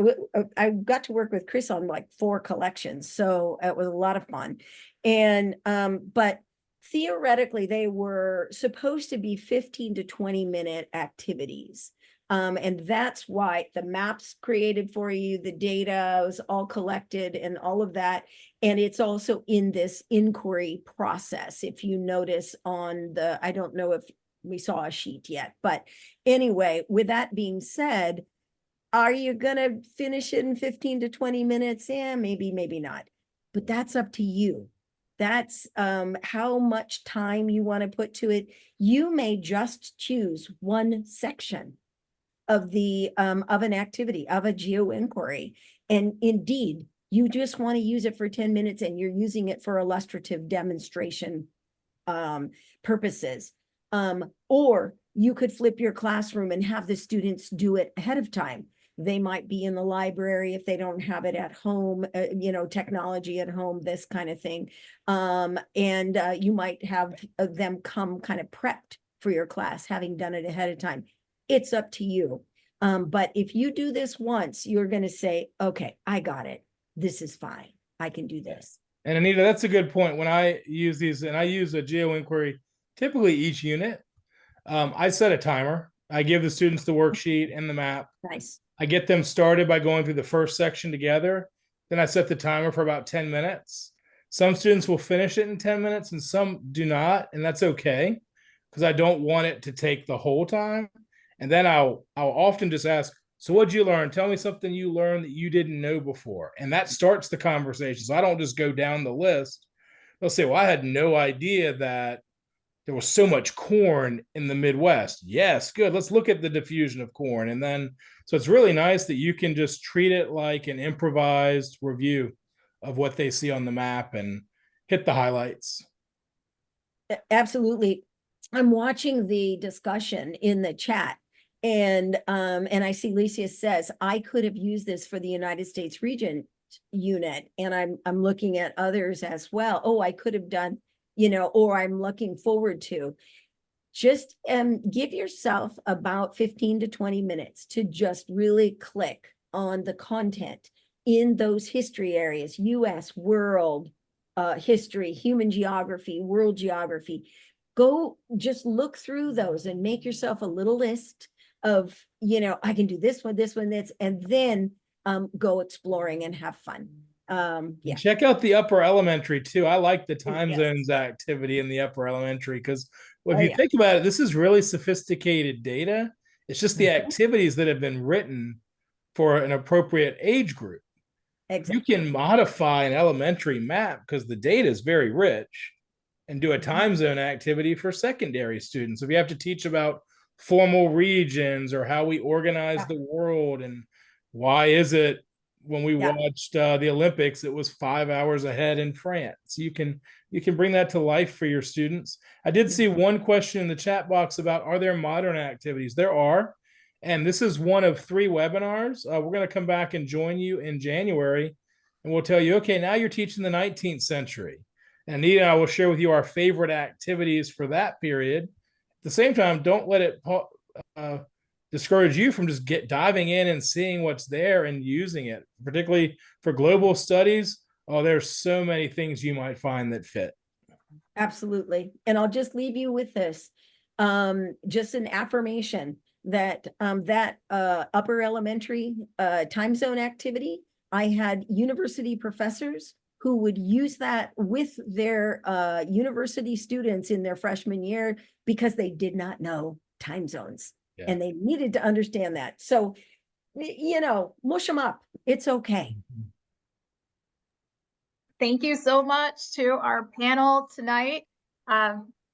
I got to work with Chris on like 4 collections, so it was a lot of fun. And but theoretically they were supposed to be 15 to 20-minute activities. And that's why the maps created for you, the data was all collected and all of that. And it's also in this inquiry process. If you notice on I don't know if we saw a sheet yet, but anyway, with that being said, are you going to finish it in 15 to 20 minutes? Yeah, maybe not, but that's up to you. That's how much time you want to put to it. You may just choose one section of an activity, of a geo inquiry, And indeed, you just want to use it for 10 minutes and you're using it for illustrative demonstration purposes. Or you could flip your classroom and have the students do it ahead of time. They might be in the library if they don't have it at home, technology at home, this kind of thing. And you might have them come kind of prepped for your class, having done it ahead of time. It's up to you. But if you do this once, you're going to say, okay, I got it. This is fine. I can do this. And Anita, that's a good point. When I use these, and I use a geo inquiry, typically each unit, I set a timer. I give the students the worksheet and the map. Nice. I get them started by going through the first section together. Then I set the timer for about 10 minutes. Some students will finish it in 10 minutes and some do not, and that's okay because I don't want it to take the whole time. And then I'll often just ask, so what'd you learn? Tell me something you learned that you didn't know before. And that starts the conversation. So I don't just go down the list. They'll say, well, I had no idea that there was so much corn in the Midwest. Yes, good. Let's look at the diffusion of corn. And then, so it's really nice that you can just treat it like an improvised review of what they see on the map and hit the highlights. Absolutely. I'm watching the discussion in the chat. And I see Licia says, I could have used this for the United States region unit. And I'm looking at others as well. Oh, I could have done, or I'm looking forward to. Just give yourself about 15 to 20 minutes to just really click on the content in those history areas, US, world, history, human geography, world geography. Go just look through those and make yourself a little list of, I can do this one, this, and then go exploring and have fun. Yeah. Check out the upper elementary too. I like the time Yes. zones activity in the upper elementary because if you think about it, this is really sophisticated data. It's just the activities that have been written for an appropriate age group. Exactly. You can modify an elementary map because the data is very rich and do a time zone activity for secondary students. If you have to teach about formal regions or how we organize the world and why is it when we watched the Olympics, it was 5 hours ahead in France. You can bring that to life for your students. I did see one question in the chat box about, are there modern activities? There are. And this is one of 3 webinars. We're going to come back and join you in January. And we'll tell you, okay, now you're teaching the 19th century. And Anita and I will share with you our favorite activities for that period. At the same time, don't let it discourage you from just diving in and seeing what's there and using it, particularly for global studies. Oh, there's so many things you might find that fit. Absolutely. And I'll just leave you with this. Just an affirmation that upper elementary time zone activity, I had university professors who would use that with their university students in their freshman year because they did not know time zones. Yeah. And they needed to understand that. So, mush them up. It's okay. Thank you so much to our panel tonight.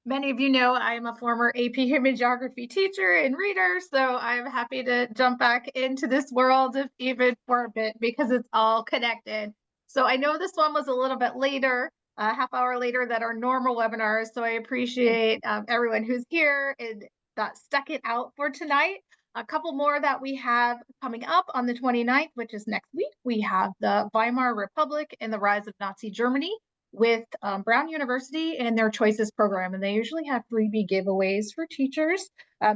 Many of you know I'm a former AP Human Geography teacher and reader, so I'm happy to jump back into this world even for a bit because it's all connected. So I know this one was a little bit later, a half hour later than our normal webinars, so I appreciate everyone who's here and that stuck it out for tonight. A couple more that we have coming up on the 29th, which is next week. We have the Weimar Republic and the Rise of Nazi Germany with Brown University and their Choices program. And they usually have freebie giveaways for teachers.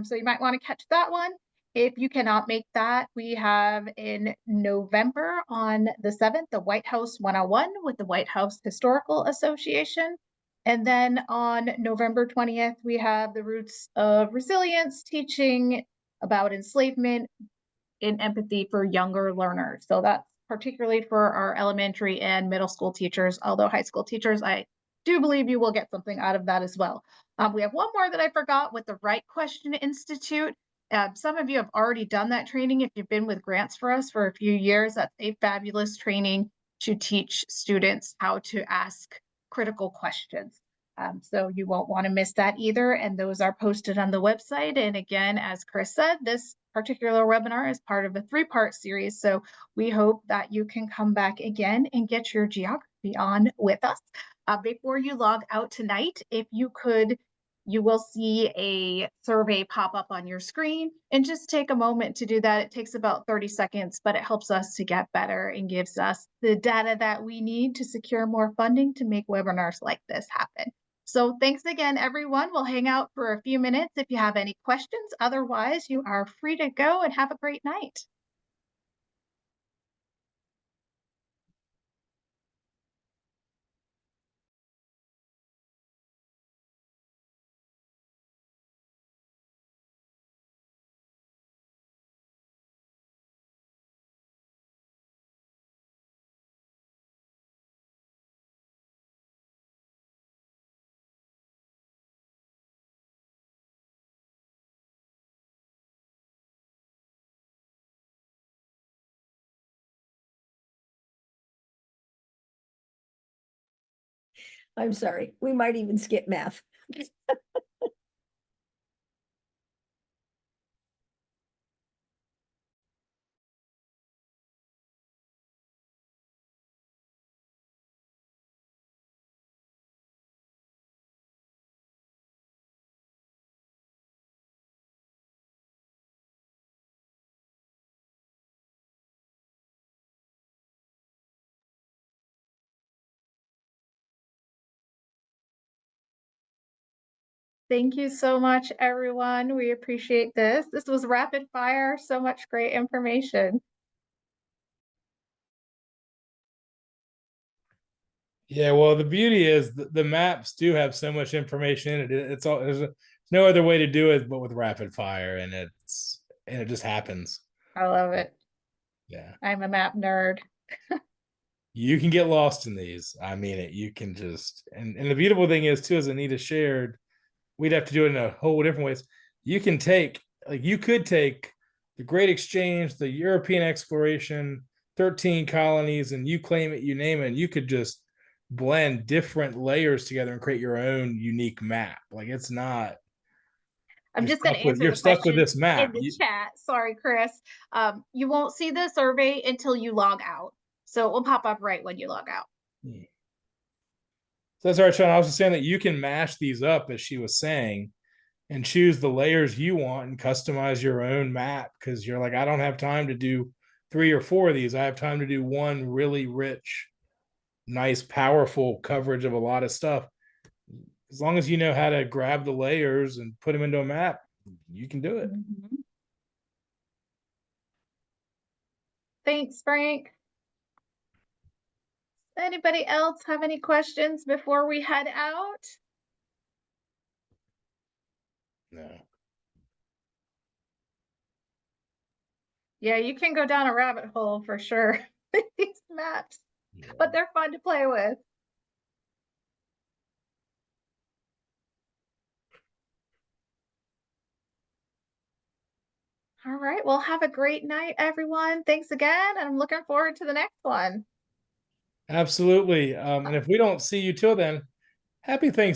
So you might want to catch that one. If you cannot make that, we have in November on the 7th, the White House 101 with the White House Historical Association. And then on November 20th, we have the Roots of Resilience teaching about enslavement in empathy for younger learners. So that's particularly for our elementary and middle school teachers, although high school teachers, I do believe you will get something out of that as well. We have one more that I forgot with the Right Question Institute. Some of you have already done that training. If you've been with Grants for Us for a few years, that's a fabulous training to teach students how to ask critical questions. So you won't want to miss that either. And those are posted on the website. And again, as Chris said, this particular webinar is part of a 3-part series. So we hope that you can come back again and get your geography on with us. Before you log out tonight, if you could, you will see a survey pop up on your screen, and just take a moment to do that. It takes about 30 seconds, but it helps us to get better and gives us the data that we need to secure more funding to make webinars like this happen. So thanks again, everyone. We'll hang out for a few minutes if you have any questions. Otherwise, you are free to go and have a great night. I'm sorry, we might even skip math. Thank you so much, everyone. We appreciate this. This was rapid fire, so much great information. Yeah, well, the beauty is the maps do have so much information in it. It's all there's no other way to do it but with rapid fire, and it just happens. I love it. Yeah, I'm a map nerd. you can get lost in these. I mean it. You can just and the beautiful thing is too, as Anita shared, we'd have to do it in a whole different ways. You can take you could take the Great Exchange, the European exploration, 13 colonies, and you claim it, you name it, and you could just blend different layers together and create your own unique map. Like it's not I'm just going to answer you're the stuck with question this map. in the chat. Sorry, Chris. You won't see the survey until you log out. So it will pop up right when you log out. So that's all right, Sean. I was just saying that you can mash these up, as she was saying, and choose the layers you want and customize your own map, because you're like, I don't have time to do 3 or 4 of these. I have time to do one really rich, nice, powerful coverage of a lot of stuff. As long as you know how to grab the layers and put them into a map, you can do it. Thanks, Frank. Anybody else have any questions before we head out? No. Yeah, you can go down a rabbit hole for sure with these maps, but they're fun to play with. All right, well, have a great night, everyone. Thanks again, and I'm looking forward to the next one. Absolutely. And if we don't see you till then, happy Thanksgiving.